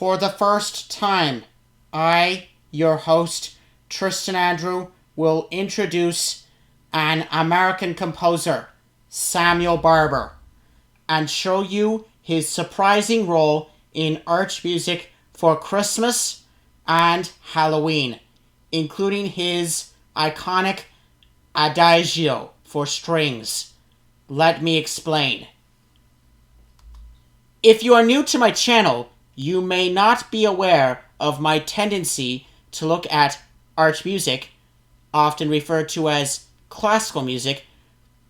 For the first time, I, your host, Tristan Andrew, will introduce an American composer, Samuel Barber, and show you his surprising role in arch music for Christmas and Halloween, including his iconic Adagio for strings. Let me explain. If you are new to my channel, you may not be aware of my tendency to look at arch music, often referred to as classical music,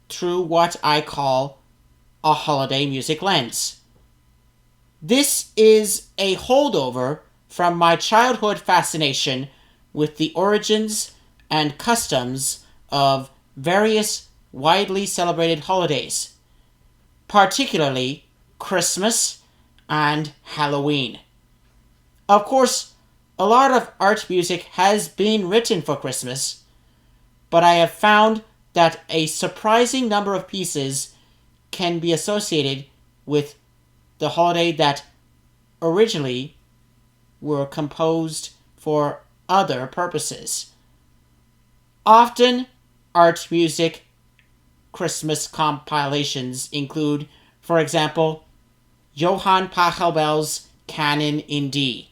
through what I call a holiday music lens. This is a holdover from my childhood fascination with the origins and customs of various widely celebrated holidays, particularly Christmas and Halloween. Of course, a lot of arch music has been written for Christmas, but I have found that a surprising number of pieces can be associated with the holiday that originally were composed for other purposes. Often, arch music Christmas compilations include, for example, Johann Pachelbel's Canon in D.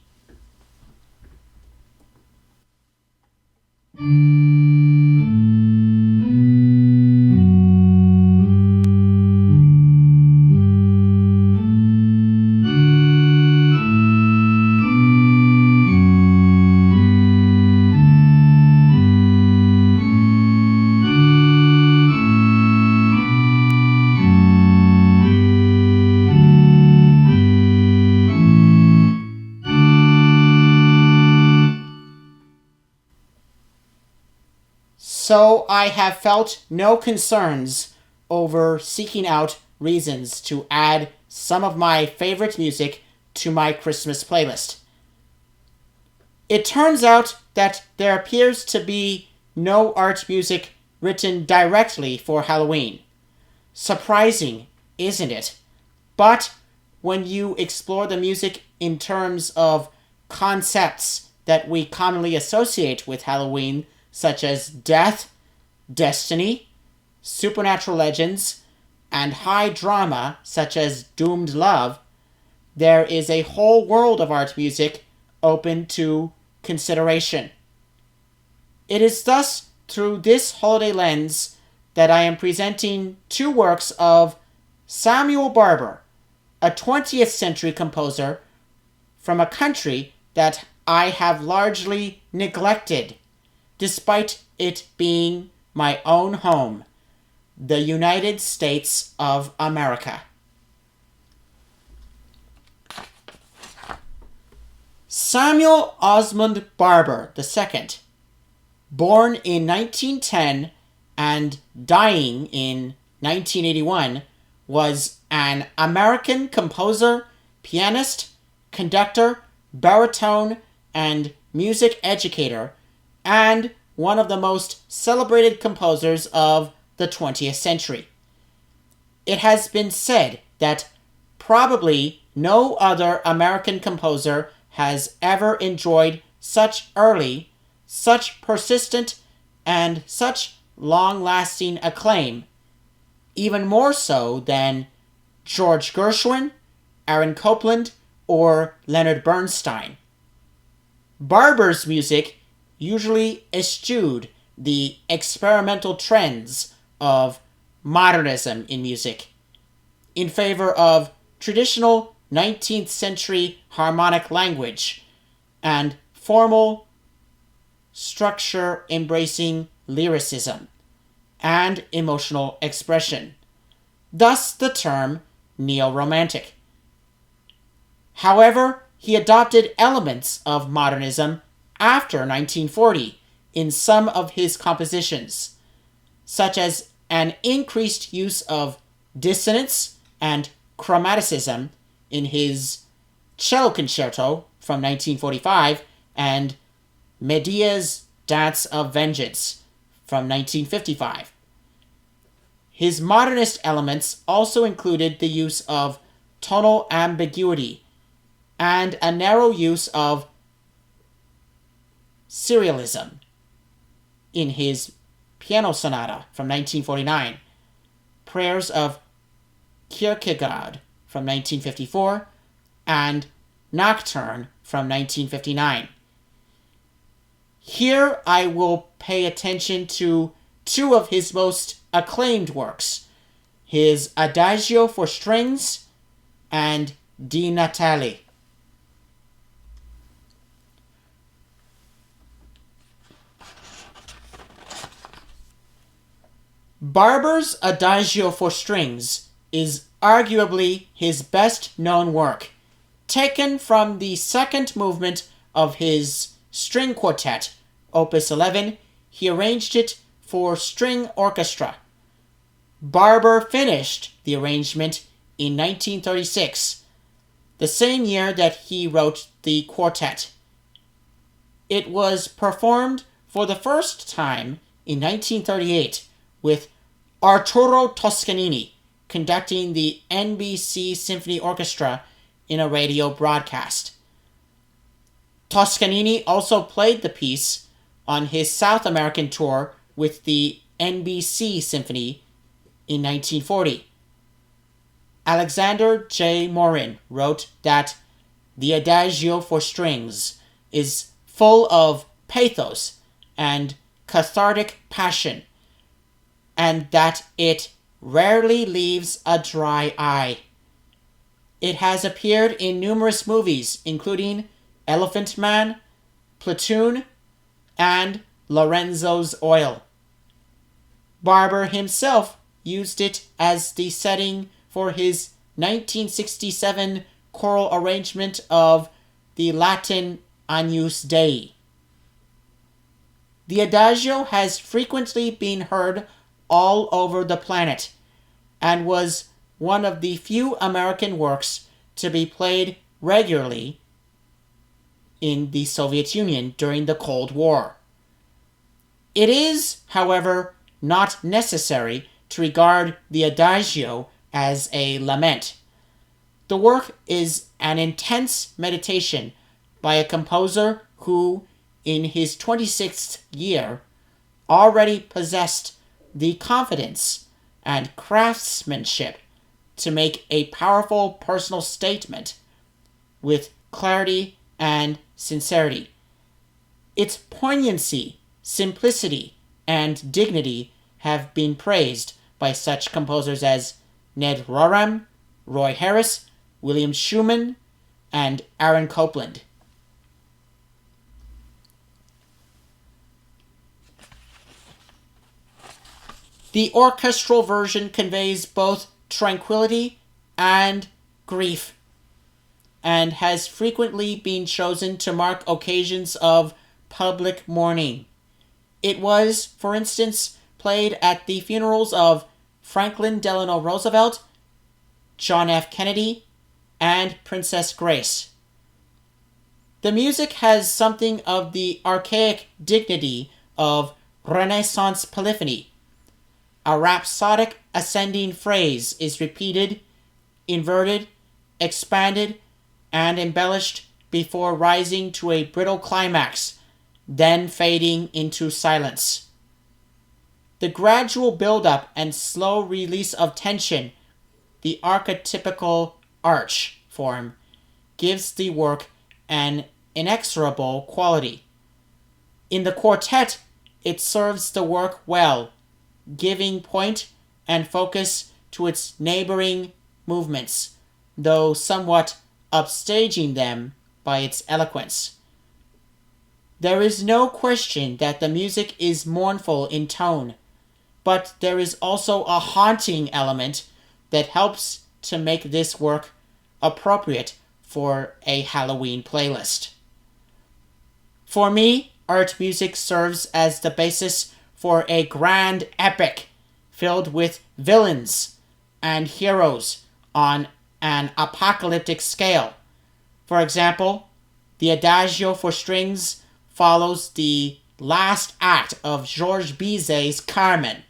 So I have felt no concerns over seeking out reasons to add some of my favorite music to my Christmas playlist. It turns out that there appears to be no arch music written directly for Halloween. Surprising, isn't it? But when you explore the music in terms of concepts that we commonly associate with Halloween, such as death, destiny, supernatural legends, and high drama such as doomed love, there is a whole world of art music open to consideration. It is thus through this holiday lens that I am presenting two works of Samuel Barber, a 20th century composer from a country that I have largely neglected, despite it being my own home, the United States of America. Samuel Osmond Barber II, born in 1910 and dying in 1981, was an American composer, pianist, conductor, baritone, and music educator, and one of the most celebrated composers of the 20th century. It has been said that probably no other American composer has ever enjoyed such early, such persistent, and such long-lasting acclaim, even more so than George Gershwin, Aaron Copland, or Leonard Bernstein. Barber's music usually eschewed the experimental trends of modernism in music in favor of traditional 19th century harmonic language and formal structure embracing lyricism and emotional expression, thus the term Neoromantic. However, he adopted elements of modernism after 1940 in some of his compositions, such as an increased use of dissonance and chromaticism in his cello concerto from 1945 and Medea's Dance of Vengeance from 1955. His modernist elements also included the use of tonal ambiguity and a narrow use of serialism in his piano sonata from 1949, Prayers of Kierkegaard from 1954, and Nocturne from 1959. Here I will pay attention to two of his most acclaimed works, his Adagio for Strings and Di Natali. Barber's Adagio for Strings is arguably his best-known work. Taken from the second movement of his string quartet, Opus 11, he arranged it for string orchestra. Barber finished the arrangement in 1936, the same year that he wrote the quartet. It was performed for the first time in 1938 with Arturo Toscanini conducting the NBC Symphony Orchestra in a radio broadcast. Toscanini also played the piece on his South American tour with the NBC Symphony in 1940. Alexander J. Morin wrote that the Adagio for Strings is full of pathos and cathartic passion, and that it rarely leaves a dry eye. It has appeared in numerous movies, including Elephant Man, Platoon, and Lorenzo's Oil. Barber himself used it as the setting for his 1967 choral arrangement of the Latin Agnus Dei. The Adagio has frequently been heard all over the planet and was one of the few American works to be played regularly in the Soviet Union during the Cold War. It is, however, not necessary to regard the Adagio as a lament. The work is an intense meditation by a composer who, in his 26th year, already possessed the confidence and craftsmanship to make a powerful personal statement with clarity and sincerity. Its poignancy, simplicity, and dignity have been praised by such composers as Ned Rorem, Roy Harris, William Schumann, and Aaron Copland. The orchestral version conveys both tranquility and grief, and has frequently been chosen to mark occasions of public mourning. It was, for instance, played at the funerals of Franklin Delano Roosevelt, John F. Kennedy, and Princess Grace. The music has something of the archaic dignity of Renaissance polyphony. A rhapsodic ascending phrase is repeated, inverted, expanded, and embellished before rising to a brittle climax, then fading into silence. The gradual build-up and slow release of tension, the archetypical arch form, gives the work an inexorable quality. In the quartet, it serves the work well, giving point and focus to its neighboring movements, though somewhat upstaging them by its eloquence. There is no question that the music is mournful in tone, but there is also a haunting element that helps to make this work appropriate for a Halloween playlist. For me, art music serves as the basis for a grand epic filled with villains and heroes on an apocalyptic scale. For example, the Adagio for Strings follows the last act of Georges Bizet's Carmen,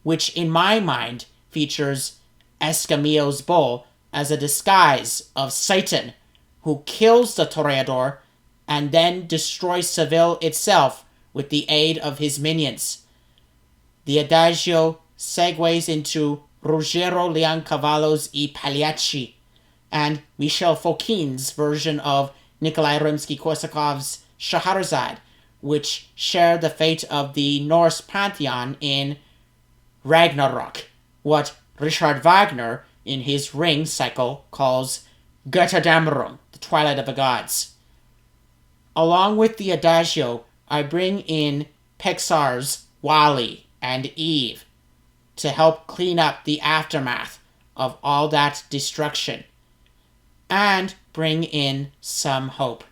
which in my mind features Escamillo's bull as a disguise of Satan, who kills the Toreador and then destroys Seville itself with the aid of his minions. The Adagio segues into Ruggero Leoncavallo's I Pagliacci and Michel Fokин's version of Nikolai Rimsky-Korsakov's Scheherazade, which share the fate of the Norse pantheon in Ragnarok, what Richard Wagner, in his Ring cycle, calls Götterdämmerung, the twilight of the gods. Along with the Adagio, I bring in Pixar's Wall-E and Eve to help clean up the aftermath of all that destruction and bring in some hope.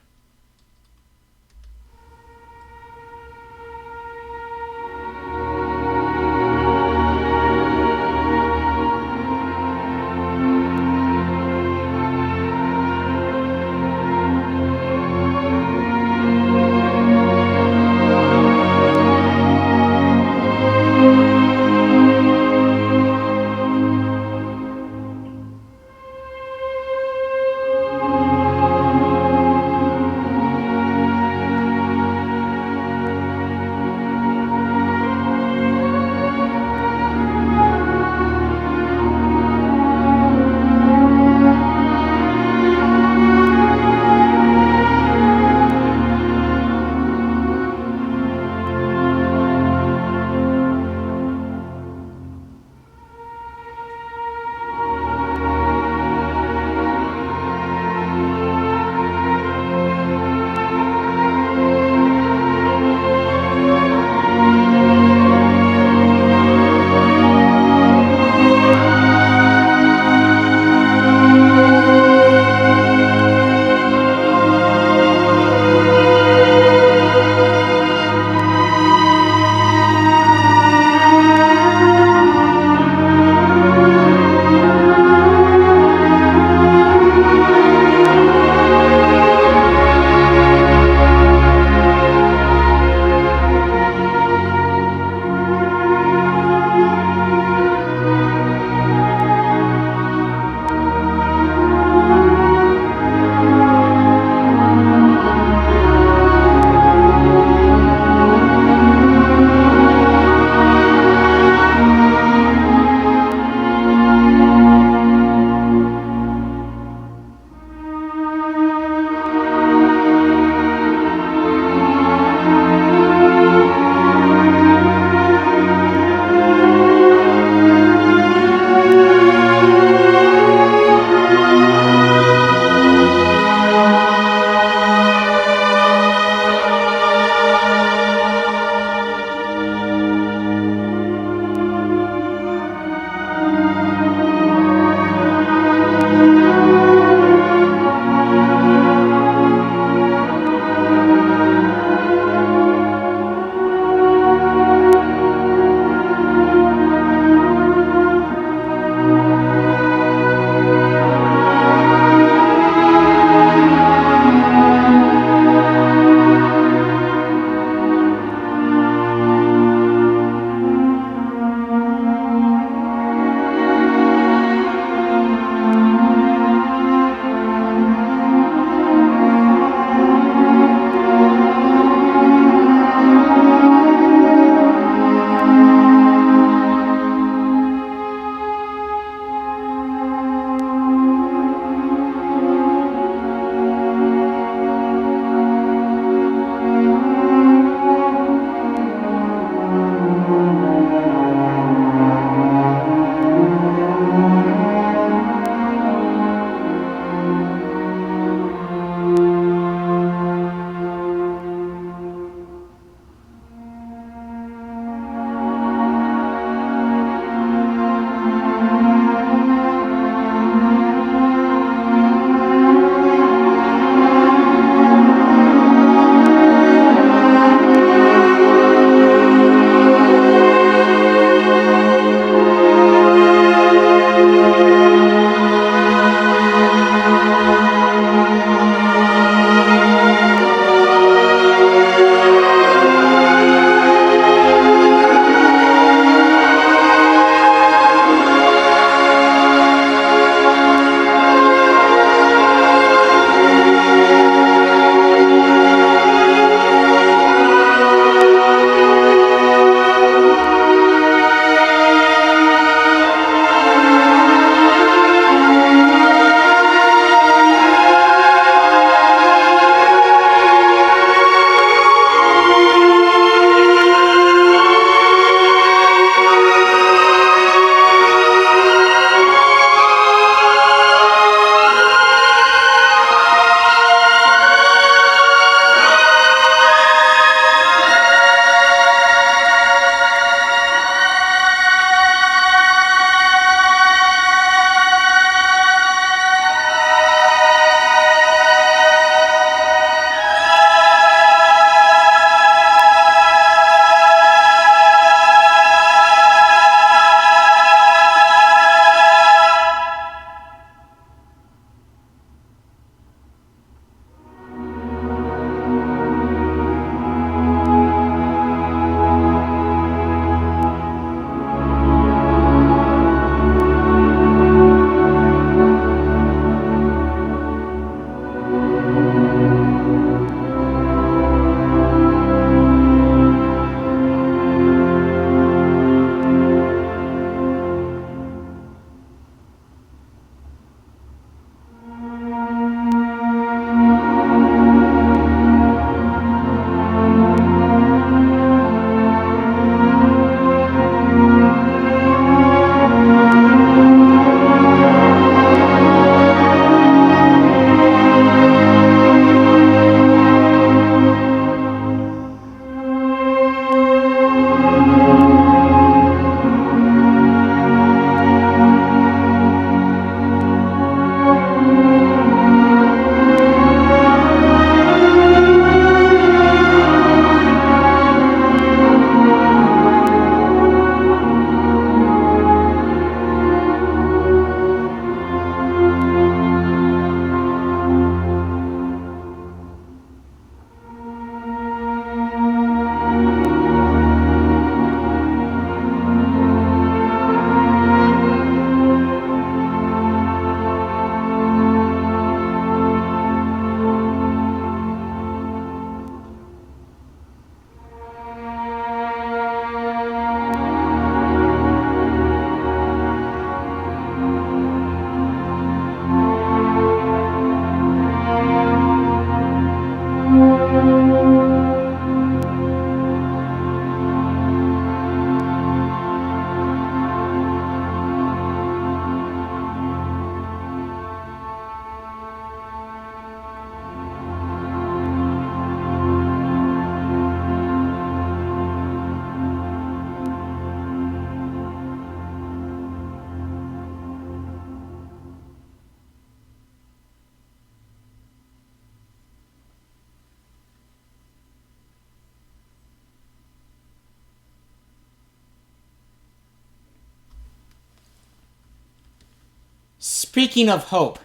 Speaking of hope,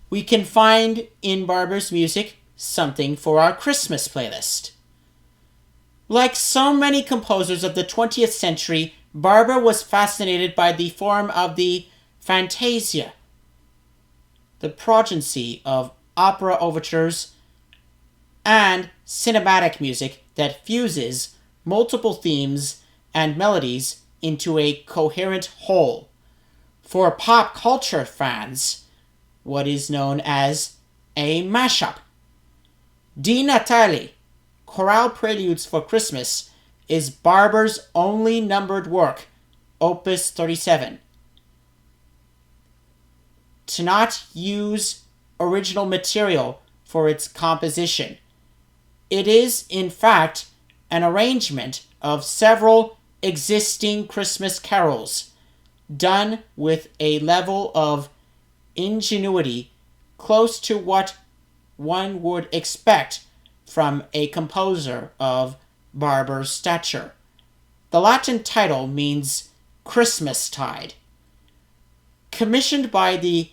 we can find in Barber's music something for our Christmas playlist. Like so many composers of the 20th century, Barber was fascinated by the form of the fantasia, the progeny of opera overtures and cinematic music that fuses multiple themes and melodies into a coherent whole. For pop culture fans, what is known as a mashup. Di Natali, Chorale Preludes for Christmas, is Barber's only numbered work, Opus 37. To not use original material for its composition. It is, in fact, an arrangement of several existing Christmas carols, done with a level of ingenuity close to what one would expect from a composer of Barber's stature. The Latin title means Christmastide. Commissioned by the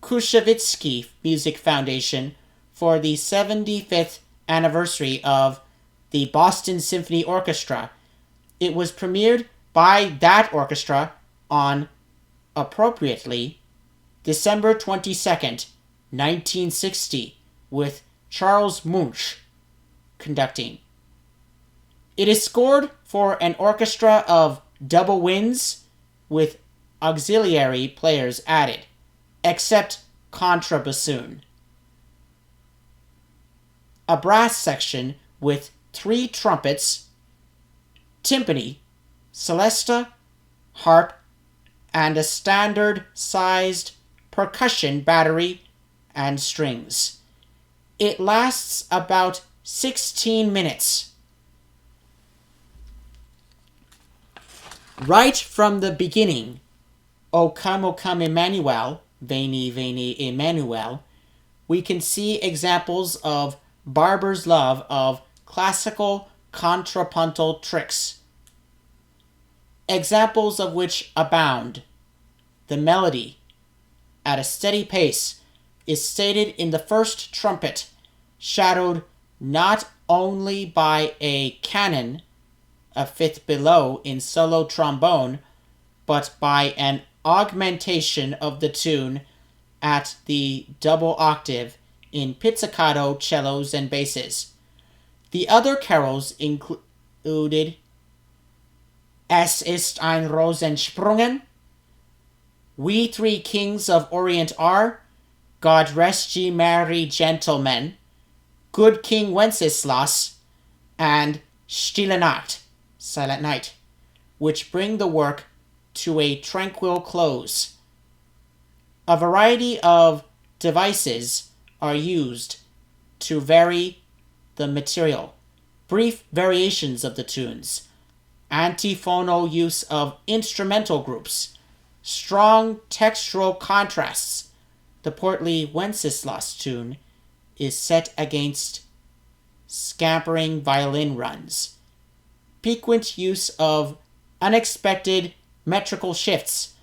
Kushevitsky Music Foundation for the 75th anniversary of the Boston Symphony Orchestra, it was premiered by that orchestra on, appropriately, December 22nd, 1960, with Charles Munch conducting. It is scored for an orchestra of double winds with auxiliary players added, except contrabassoon. A brass section with 3 trumpets, timpani, celesta, harp, and a standard-sized percussion battery and strings. It lasts about 16 minutes. Right from the beginning, O come, Emmanuel, Veni, Veni, Emmanuel, we can see examples of Barber's love of classical contrapuntal tricks, examples of which abound. The melody, at a steady pace, is stated in the first trumpet, shadowed not only by a canon, a fifth below in solo trombone, but by an augmentation of the tune at the double octave in pizzicato cellos and basses. The other carols included Es ist ein Rosensprungen, We Three Kings of Orient are, God Rest Ye Merry Gentlemen, Good King Wenceslas, and Stille Nacht, Silent Night, which bring the work to a tranquil close. A variety of devices are used to vary the material, brief variations of the tunes, antiphonal use of instrumental groups, strong textural contrasts. The portly Wenceslas tune is set against scampering violin runs, piquant use of unexpected metrical shifts,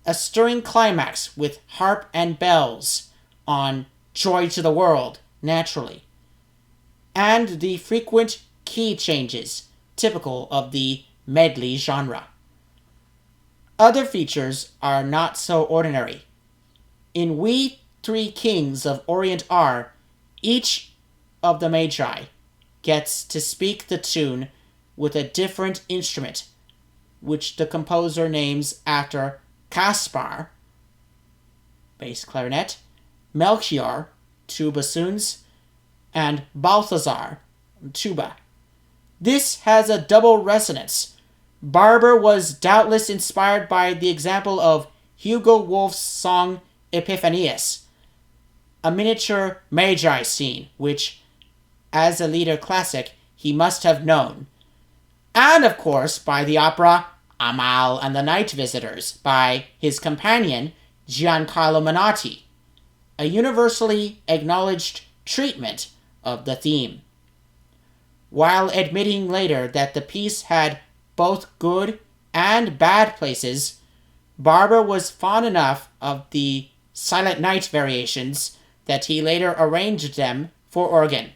a stirring climax with harp and bells on Joy to the World, naturally, and the frequent key changes typical of the medley genre. Other features are not so ordinary. In We Three Kings of Orient are, each of the Magi gets to speak the tune with a different instrument, which the composer names after Caspar, bass clarinet, Melchior, two bassoons, and Balthazar, tuba. This has a double resonance. Barber was doubtless inspired by the example of Hugo Wolf's song Epiphanius, a miniature Magi scene, which, as a Lieder classic, he must have known. And, of course, by the opera Amal and the Night Visitors by his companion Giancarlo Menotti, a universally acknowledged treatment of the theme. While admitting later that the piece had both good and bad places, Barber was fond enough of the Silent Night variations that he later arranged them for organ.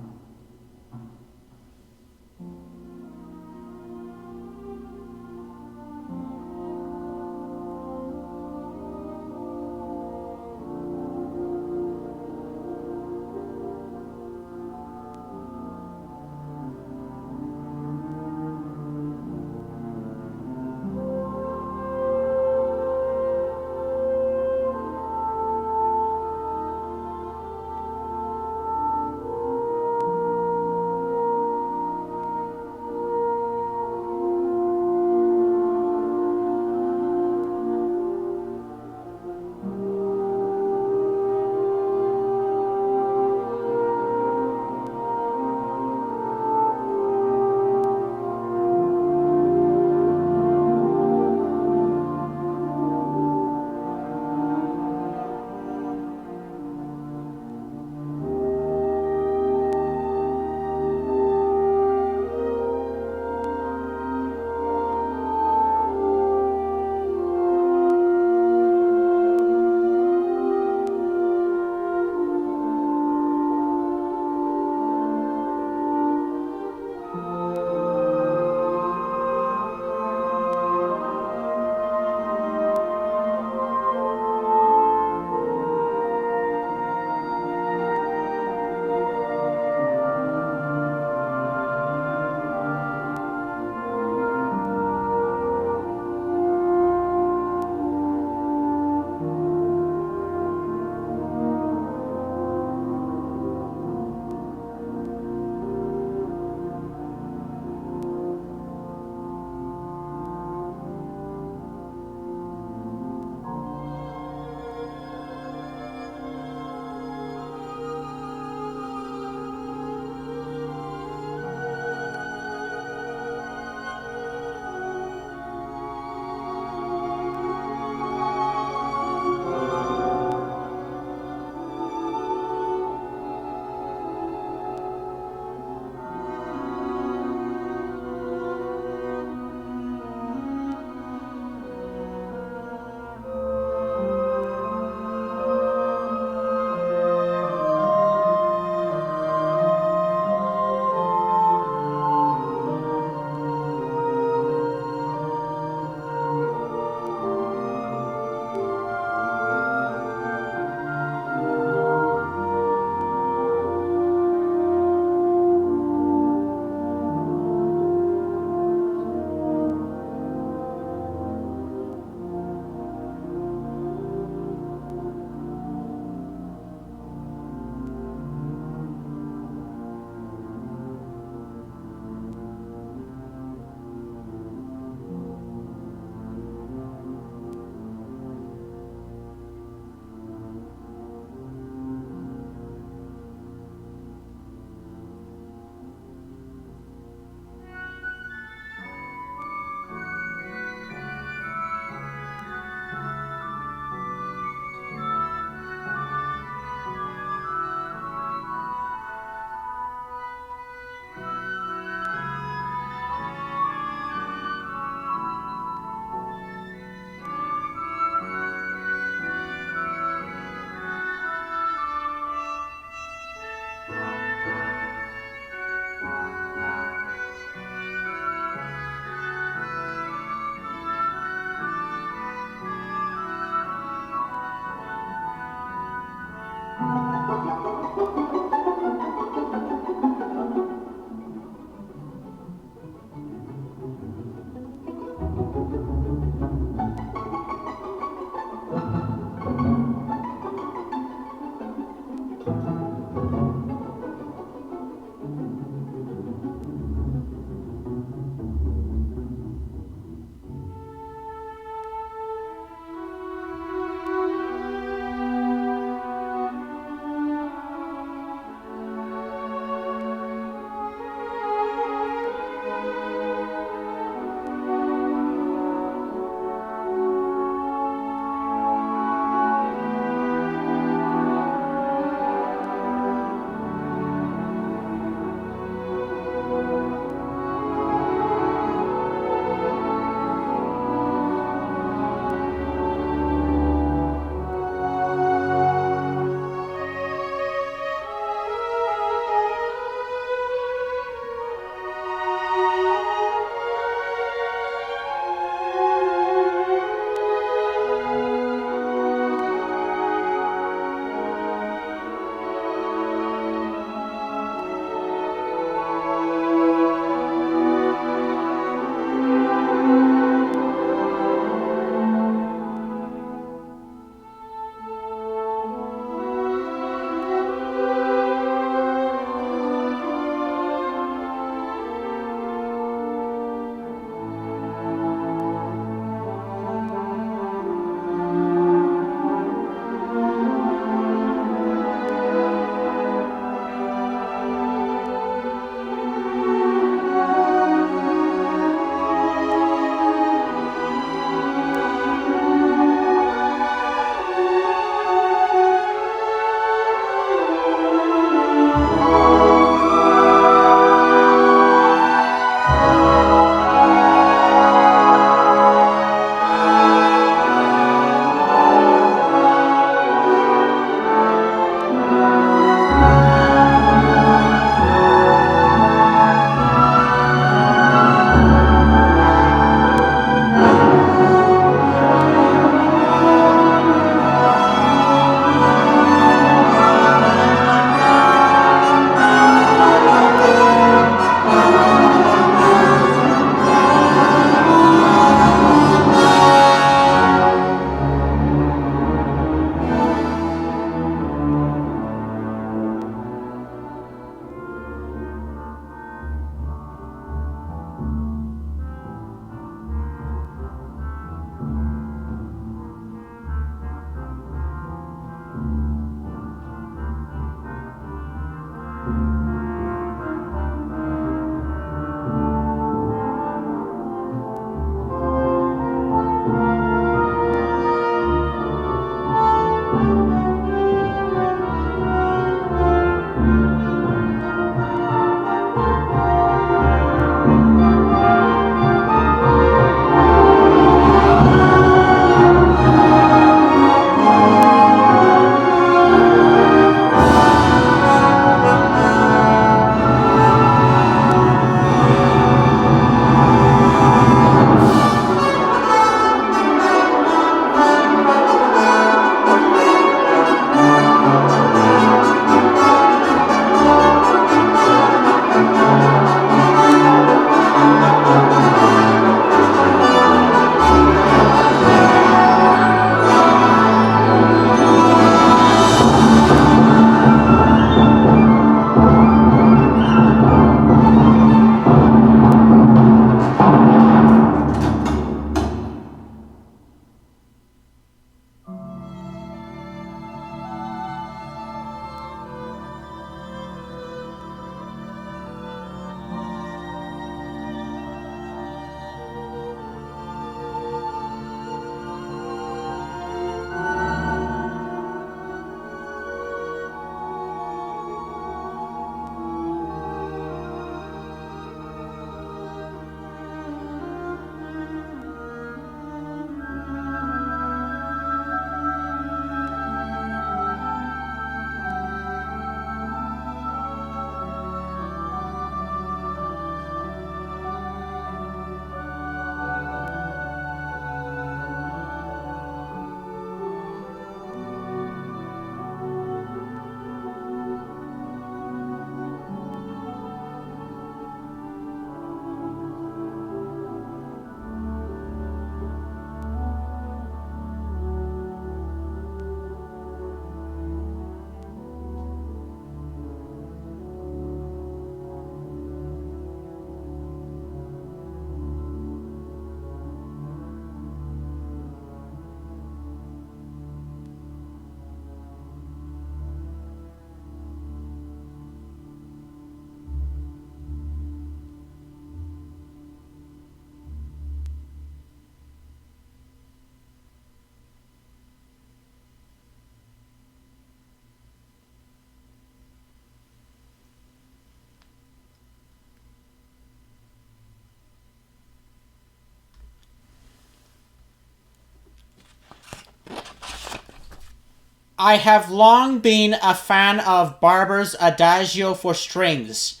I have long been a fan of Barber's Adagio for strings,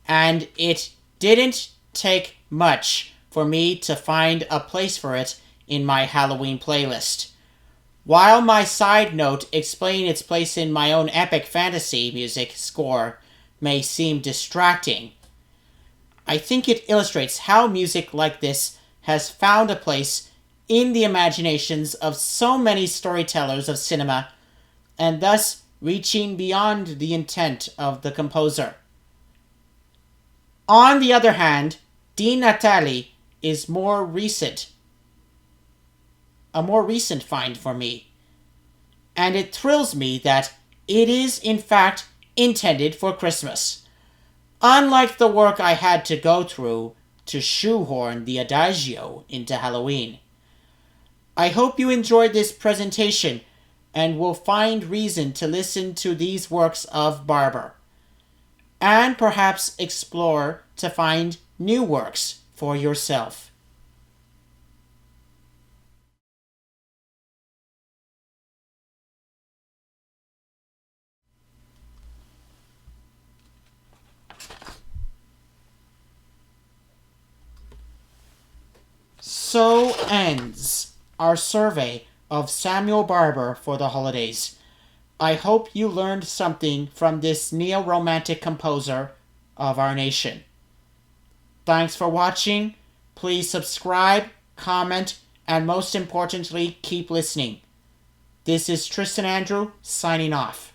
and it didn't take much for me to find a place for it in my Halloween playlist. While my side note explaining its place in my own epic fantasy music score may seem distracting, I think it illustrates how music like this has found a place in the imaginations of so many storytellers of cinema, and thus reaching beyond the intent of the composer. On the other hand, Di Natali is a more recent find for me, and it thrills me that it is in fact intended for Christmas. Unlike the work I had to go through to shoehorn the Adagio into Halloween. I hope you enjoyed this presentation and will find reason to listen to these works of Barber, and perhaps explore to find new works for yourself. So ends our survey of Samuel Barber for the holidays. I hope you learned something from this Neoromantic composer of our nation. Thanks for watching. Please subscribe, comment, and most importantly, keep listening. This is Tristan Andrew signing off.